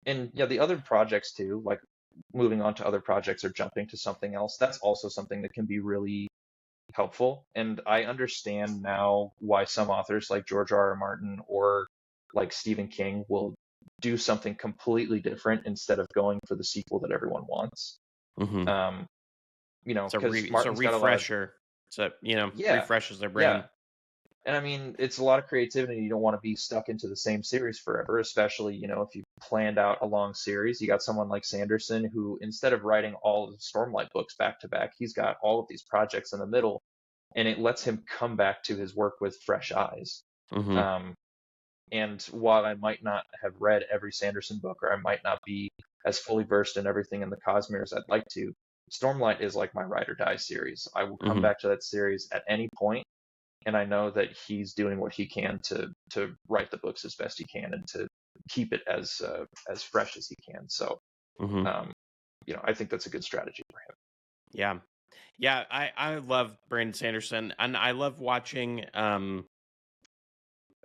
and yeah, the other projects too, like moving on to other projects or jumping to something else, that's also something that can be really helpful. And I understand now why some authors like George R. R. Martin or like Stephen King will do something completely different instead of going for the sequel that everyone wants. Mm-hmm. Um, because It's a Martin's got a lot of, refresher. So yeah, refreshes their yeah. brain. And I mean, it's a lot of creativity. You don't want to be stuck into the same series forever, especially if you planned out a long series. You got someone like Sanderson who, instead of writing all of the Stormlight books back to back, he's got all of these projects in the middle, and it lets him come back to his work with fresh eyes. Mm-hmm. Um, and while I might not have read every Sanderson book, or I might not be as fully versed in everything in the Cosmere as I'd like to, Stormlight is like my ride or die series. I will come Mm-hmm. back to that series at any point, and I know that he's doing what he can to write the books as best he can and to keep it as fresh as he can. So, Mm-hmm. um, I think that's a good strategy for him. Yeah. Yeah. I love Brandon Sanderson, and I love watching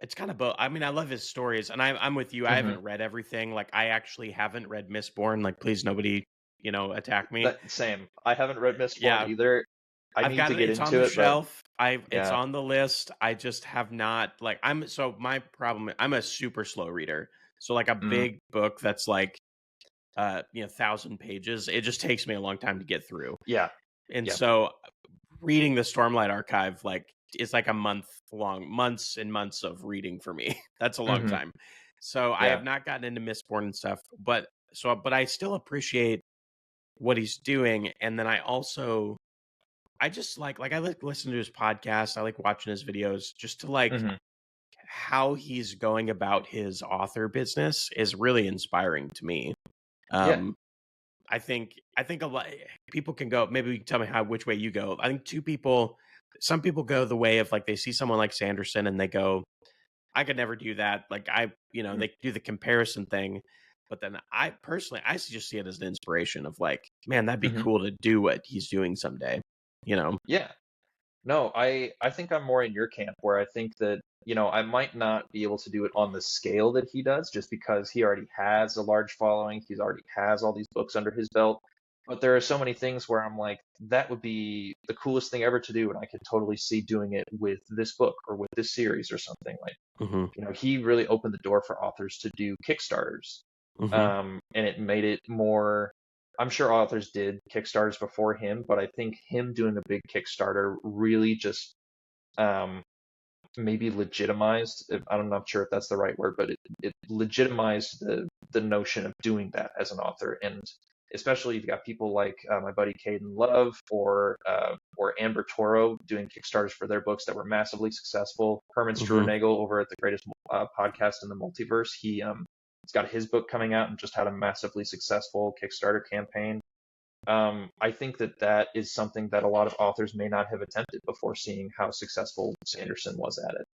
it's kind of both. I mean, I love his stories, and I'm with you. I Hmm. haven't read everything. Like, I actually haven't read Mistborn. Like, please, nobody, attack me. That same. I haven't read Mistborn Yeah, either. I I've need got to it. get It's on into the it, but shelf. It's yeah. on the list. I just have not. Like, my problem. I'm a super slow reader. So like a Mm, big book that's like 1,000 pages. It just takes me a long time to get through. yeah. And Yeah. so reading the Stormlight Archive, like, is like a months and months of reading for me. That's a long Hmm. time. So I Yeah. have not gotten into Mistborn and stuff, but I still appreciate what he's doing. And then I just like I like listening to his podcast. I like watching his videos, just to like Hmm. how he's going about his author business is really inspiring to me. Yeah. Um, I think a lot people can go. Maybe you can tell me which way you go. I think some people go the way of like they see someone like Sanderson and they go, I could never do that. Like Mm. they do the comparison thing. But then I personally, just see it as an inspiration of like, man, that'd be Hmm. cool to do what he's doing someday. Yeah. No, I think I'm more in your camp where I think that, I might not be able to do it on the scale that he does just because he already has a large following. He's already has all these books under his belt. But there are so many things where I'm like, that would be the coolest thing ever to do, and I could totally see doing it with this book or with this series or something. Like, Hmm. he really opened the door for authors to do Kickstarters. Hmm. And it made it more. I'm sure authors did Kickstarters before him, but I think him doing a big Kickstarter really just um, maybe legitimized. I'm not sure if that's the right word, but it legitimized the notion of doing that as an author. And especially you've got people like my buddy Caden Love or Amber Toro doing Kickstarters for their books that were massively successful. Herman Hmm. Struernagel over at the Greatest Podcast in the Multiverse, he's got his book coming out and just had a massively successful Kickstarter campaign. I think that that is something that a lot of authors may not have attempted before seeing how successful Sanderson was at it.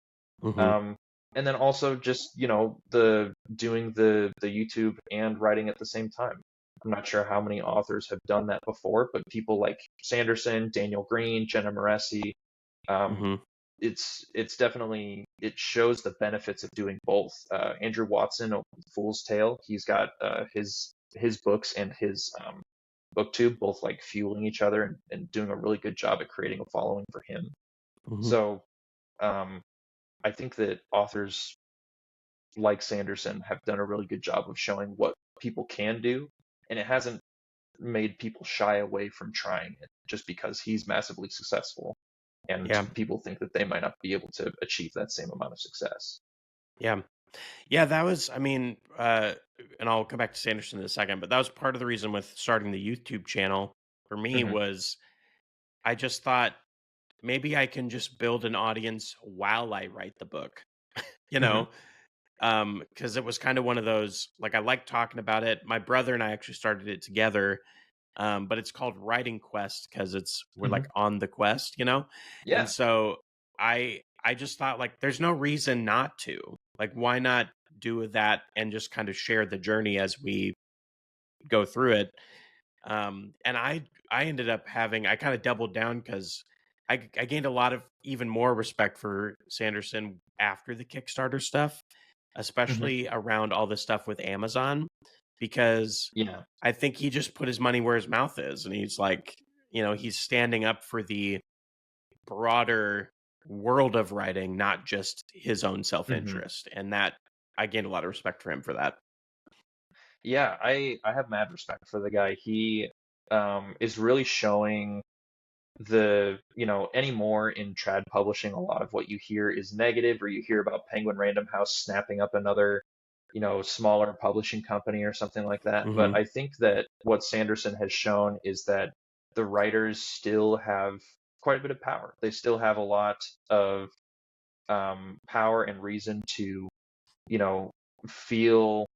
Hmm. Um, and then also just, the doing the YouTube and writing at the same time. I'm not sure how many authors have done that before, but people like Sanderson, Daniel Green, Jenna Moreci, um, Hmm. it's definitely, it shows the benefits of doing both. Andrew Watson of Fool's Tale, he's got his books and his booktube both like fueling each other and doing a really good job at creating a following for him. Hmm. So um, I think that authors like Sanderson have done a really good job of showing what people can do, and it hasn't made people shy away from trying it just because he's massively successful and Yeah. people think that they might not be able to achieve that same amount of success. Yeah. Yeah, that was, I mean, and I'll come back to Sanderson in a second, but that was part of the reason with starting the YouTube channel for me Hmm. was I just thought maybe I can just build an audience while I write the book, you Hmm. know? Because it was kind of one of those, like, I like talking about it. My brother and I actually started it together, but it's called Writing Quest because we're Hmm. like on the quest. And Yeah. so I just thought like there's no reason not to. Like, why not do that and just kind of share the journey as we go through it? And I ended up having I kind of doubled down because I gained a lot of even more respect for Sanderson after the Kickstarter stuff, Hmm. especially around all this stuff with Amazon, because Yeah. I think he just put his money where his mouth is, and he's like, he's standing up for the broader world of writing, not just his own self Hmm. interest, and that I gained a lot of respect for him for that. Yeah, I have mad respect for the guy. He is really showing anymore in trad publishing, a lot of what you hear is negative, or you hear about Penguin Random House snapping up another, smaller publishing company or something like that. But Hmm. I think that what Sanderson has shown is that the writers still have quite a bit of power. They still have a lot of power and reason to, you know, feel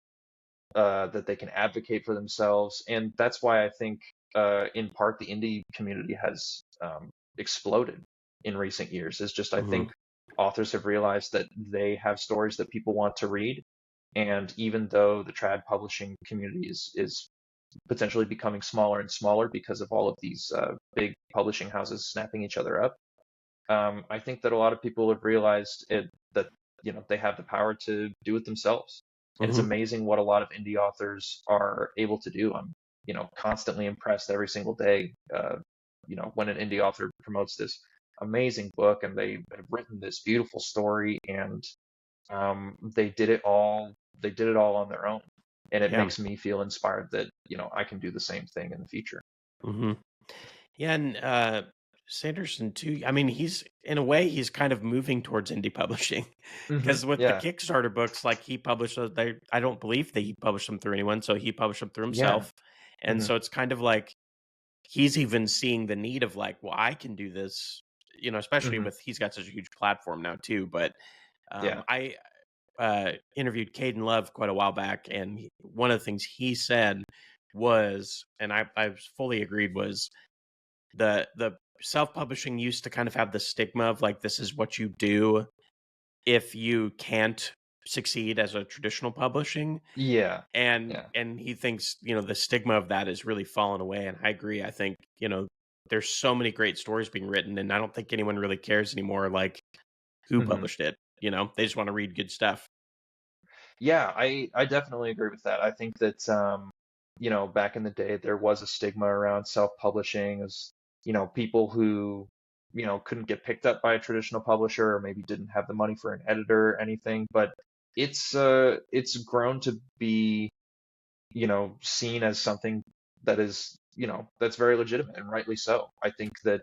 that they can advocate for themselves, and that's why I think, in part, the indie community has exploded in recent years. Is just I Hmm. think authors have realized that they have stories that people want to read, and even though the trad publishing community is potentially becoming smaller and smaller because of all of these big publishing houses snapping each other up, I think that a lot of people have realized that they have the power to do it themselves, and it's Hmm. amazing what a lot of indie authors are able to do. I'm constantly impressed every single day. When an indie author promotes this amazing book and they have written this beautiful story and they did it all. They did it all on their own, and it Yeah. makes me feel inspired that I can do the same thing in the future. Hmm. Yeah, and Sanderson too. I mean, he's in a way he's kind of moving towards indie publishing Hmm. because with the Yeah. Kickstarter books, like he published those, they I don't believe that he published them through anyone, so he published them through Yeah. himself, and Hmm. so it's kind of like he's even seeing the need of like, well, I can do this, especially Hmm. with he's got such a huge platform now too. But Yeah. I interviewed Caden Love quite a while back, and one of the things he said was, and I fully agreed, was the self-publishing used to kind of have the stigma of like this is what you do if you can't succeed as a traditional publishing, Yeah. and Yeah. and he thinks the stigma of that is really fallen away, and I agree. I think there's so many great stories being written, and I don't think anyone really cares anymore, like, who Hmm. published it, you know? They just wanna read good stuff. Yeah, I definitely agree with that. I think that back in the day there was a stigma around self-publishing as, people who, couldn't get picked up by a traditional publisher or maybe didn't have the money for an editor or anything, but it's grown to be, seen as something that is, that's very legitimate and rightly so. I think that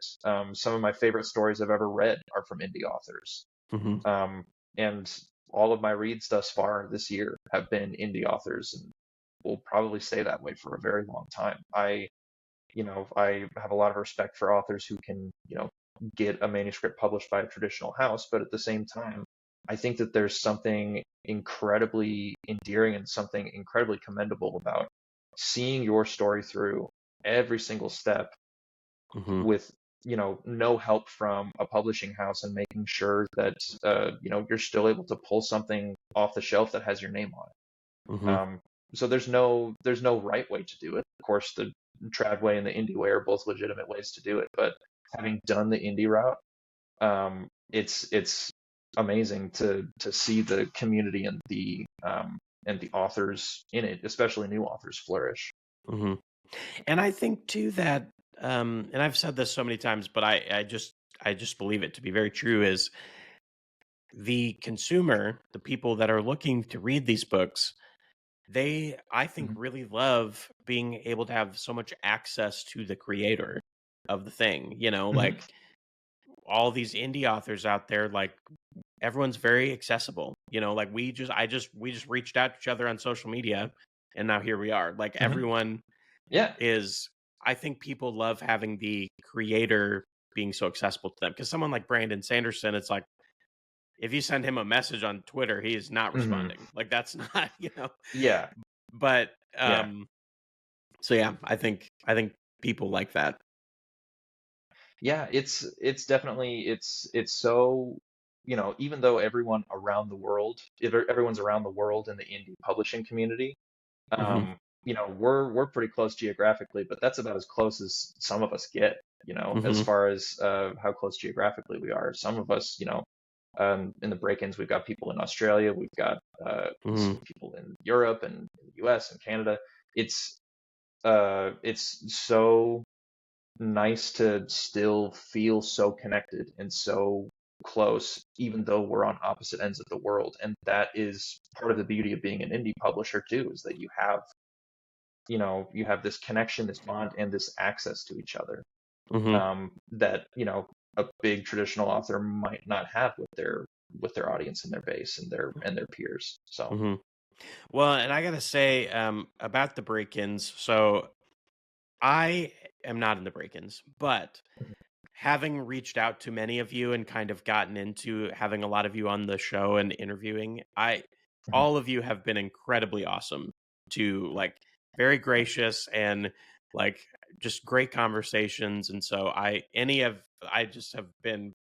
some of my favorite stories I've ever read are from indie authors. Mhm, Um, and all of my reads thus far this year have been indie authors and will probably stay that way for a very long time. I have a lot of respect for authors who can, get a manuscript published by a traditional house, but at the same time, I think that there's something incredibly endearing and something incredibly commendable about seeing your story through every single step mhm, with no help from a publishing house and making sure that you're still able to pull something off the shelf that has your name on it. mhm, So there's no right way to do it. Of course, the trad way and the indie way are both legitimate ways to do it, but having done the indie route, it's amazing to see the community and the authors in it, especially new authors, flourish. mhm. And I think too that, and I've said this so many times, but I just believe it to be very true, is the consumer, the people that are looking to read these books, they, I think, Mhm. really love being able to have so much access to the creator of the thing, Mhm. like all these indie authors out there, like everyone's very accessible, like we just reached out to each other on social media, and now here we are. Like Mhm. everyone Yeah. is, I think people love having the creator being so accessible to them, because someone like Brandon Sanderson, it's like if you send him a message on Twitter, he is not Mhm. responding. Like that's not, Yeah. but Yeah. so yeah, I think people like that. Yeah, it's definitely it's so, even though everyone's around the world in the indie publishing community, Hmm. we're pretty close geographically, but that's about as close as some of us get, as Hmm. far as how close geographically we are. Some of us, in the break-ins, we've got people in Australia, we've got Hmm. some people in Europe and in the US and Canada. It's it's so nice to still feel so connected and so close, even though we're on opposite ends of the world. And that is part of the beauty of being an indie publisher too, is that you have this connection, this bond, and this access to each other, Hmm. that a big traditional author might not have with their audience and their base and their peers. So. Hmm. Well, and I gotta say, about the break-ins. So I am not in the break-ins, but having reached out to many of you and kind of gotten into having a lot of you on the show and interviewing, I Mhm. all of you have been incredibly awesome, to like very gracious, and like just great conversations. And so I just have been,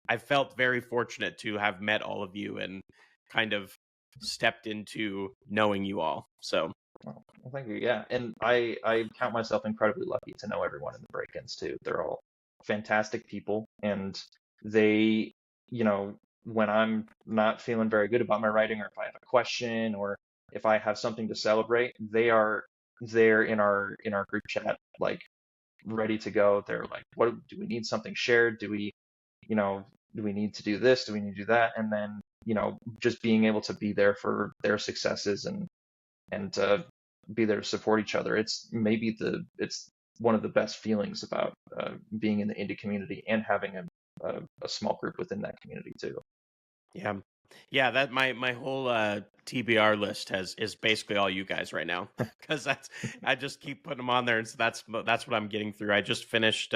I felt very fortunate to have met all of you and kind of stepped into knowing you all. So Well, thank you. Yeah, and I count myself incredibly lucky to know everyone in the break-ins too. They're all fantastic people, and they, when I'm not feeling very good about my writing, or if I have a question, or if I have something to celebrate, they are there in our group chat, like ready to go. They're like, "What do we need something shared? You know, do we need to do this? Do we need to do that?" And then, just being able to be there for their successes and be there to support each other. It's one of the best feelings about being in the indie community and having a small group within that community too. yeah. Yeah, that my whole TBR list is basically all you guys right now, because that's, I just keep putting them on there, and so that's what I'm getting through. I just finished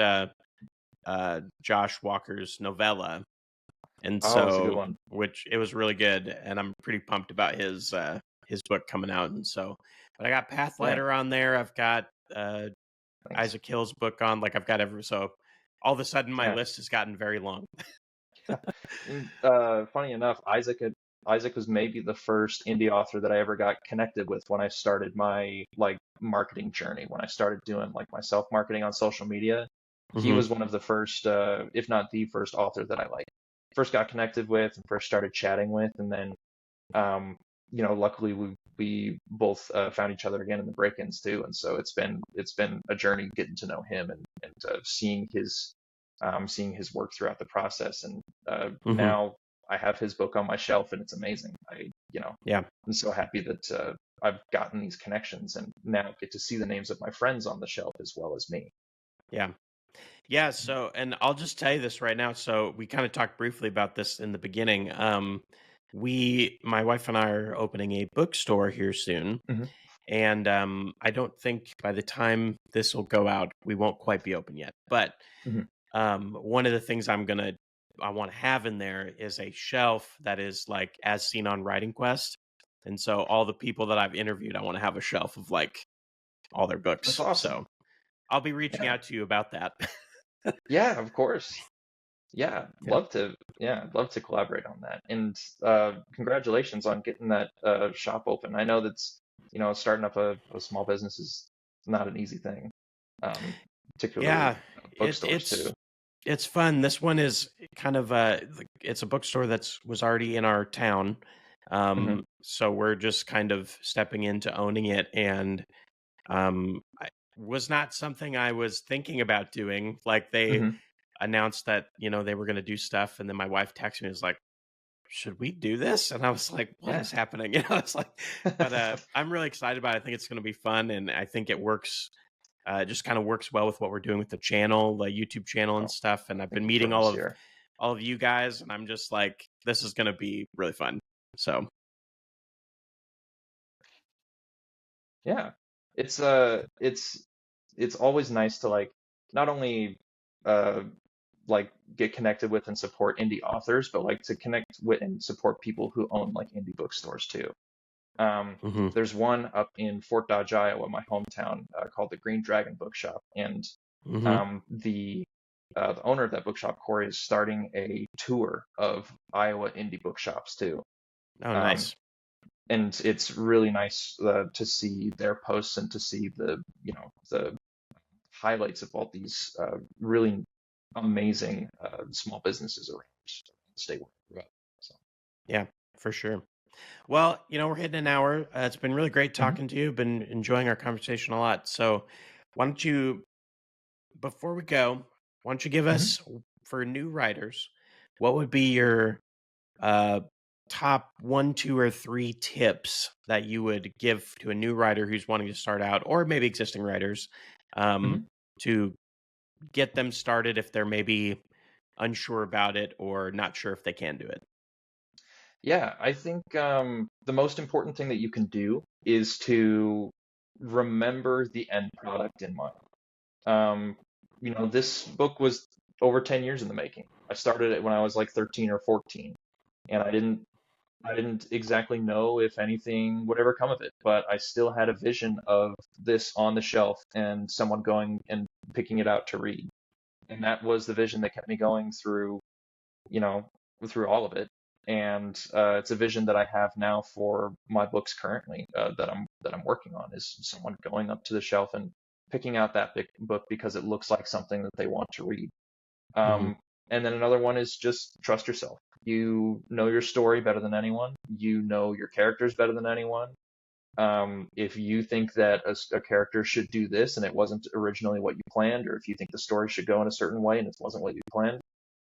Josh Walker's novella, and Oh, it's a good so, one. which it was really good, and I'm pretty pumped about his book coming out. And so, but I got Yeah, Pathlighter on there. I've got thanks. Isaac Hill's book on. Like I've got every, so all of a sudden my Yeah. list has gotten very long. And, funny enough, Isaac was maybe the first indie author that I ever got connected with when I started my like marketing journey. When I started doing like my self marketing on social media, he Hmm. was one of the first, if not the first author that I like first got connected with and first started chatting with, and then um, luckily we both found each other again in the break-ins too, and so it's been a journey getting to know him and seeing his work throughout the process, and Hmm. now I have his book on my shelf, and it's amazing. Yeah. I'm so happy that I've gotten these connections and now get to see the names of my friends on the shelf as well as me. Yeah. Yeah. So, and I'll just tell you this right now. So, we kind of talked briefly about this in the beginning. My wife and I are opening a bookstore here soon. Hmm. And I don't think by the time this will go out, we won't quite be open yet. But Hmm. one of the things I want to have in there is a shelf that is like as seen on Writing Quest. And so all the people that I've interviewed, I want to have a shelf of like all their That's books. awesome. So I'll be reaching Yeah. out to you about that. Yeah, of course. Yeah, Yeah. love to. Yeah, love to collaborate on that. And congratulations on getting that shop open. I know that's starting up a small business is not an easy thing, um, particularly Yeah, bookstores too. it's fun. This one is kind of it's a bookstore that's was already in our town. Hmm. So we're just kind of stepping into owning it, and I was not something I was thinking about doing. Like they Hmm. announced that, they were going to do stuff, and then my wife texted me and was like, "Should we do this?" And I was like, "What Yeah. is happening?" It's like, but I'm really excited about it. I think it's going to be fun, and I think it works. It just kind of works well with what we're doing with the channel, the YouTube channel and Oh, stuff. And I've been thank you meeting for this year. all of you guys, and I'm just like, this is going to be really fun. So Yeah, it's always nice to like not only uh like get connected with and support indie authors, but like to connect with and support people who own like indie bookstores too. Um, hmm. there's one up in Fort Dodge, Iowa, my hometown, called the Green Dragon Bookshop, and Hmm. the owner of that bookshop, Corey, is starting a tour of Iowa indie bookshops too. Oh, Um, nice. and it's really nice to see their posts and to see the highlights of all these really amazing small businesses around the state where I grew up. So, Yeah, for sure. Well, we're hitting an hour. It's been really great mhm, talking to you. Been enjoying our conversation a lot. So why don't you, before we go, why don't you give mhm. us, for new writers, what would be your uh, top one, two, or three tips that you would give to a new writer who's wanting to start out, or maybe existing writers, um, Mhm. to get them started if they're maybe unsure about it or not sure if they can do it? Yeah, I think the most important thing that you can do is to remember the end product in mind. Um, this book was over 10 years in the making. I started it when I was like 13 or 14, and I didn't exactly know if anything would ever come of it, but I still had a vision of this on the shelf and someone going and picking it out to read. And that was the vision that kept me going you know, through all of it. And it's a vision that I have now for my books currently, that I'm working on, is someone going up to the shelf and picking out that big book because it looks like something that they want to read. Hmm. Um, and then another one is just trust yourself. You know your story better than anyone. You know your characters better than anyone. If you think that a character should do this and it wasn't originally what you planned, or if you think the story should go in a certain way and it wasn't what you planned,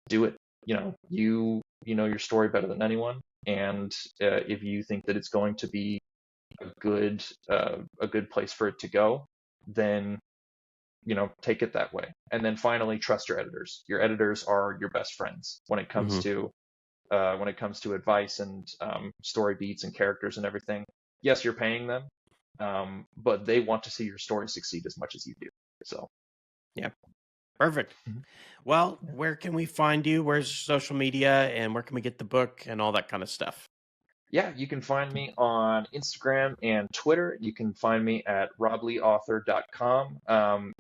do it. You know your story better than anyone, and if you think that it's going to be a good place for it to go, then take it that way. And then finally, trust your editors. Your editors are your best friends Hmm. when it comes to advice and story beats and characters and everything. Yes, you're paying them, but they want to see your story succeed as much as you do. So, Yeah, perfect. mhm. Well, where can we find you? Where's social media, and where can we get the book and all that kind of stuff? Yeah, you can find me on Instagram and Twitter. You can find me at robleauthor.com.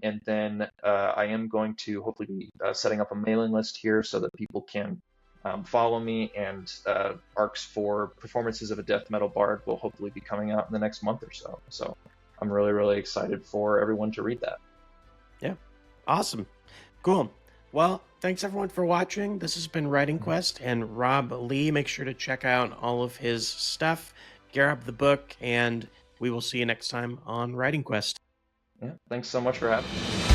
And then I am going to hopefully be setting up a mailing list here so that people can follow me. And arcs for performances of a death metal bard will hopefully be coming out in the next month or so. So I'm really, really excited for everyone to read that. Yeah, awesome. Cool. Well, thanks everyone for watching. This has been Writing Quest and Rob Leigh. Make sure to check out all of his stuff, grab the book, and we will see you next time on Writing Quest. Yeah, thanks so much for having me.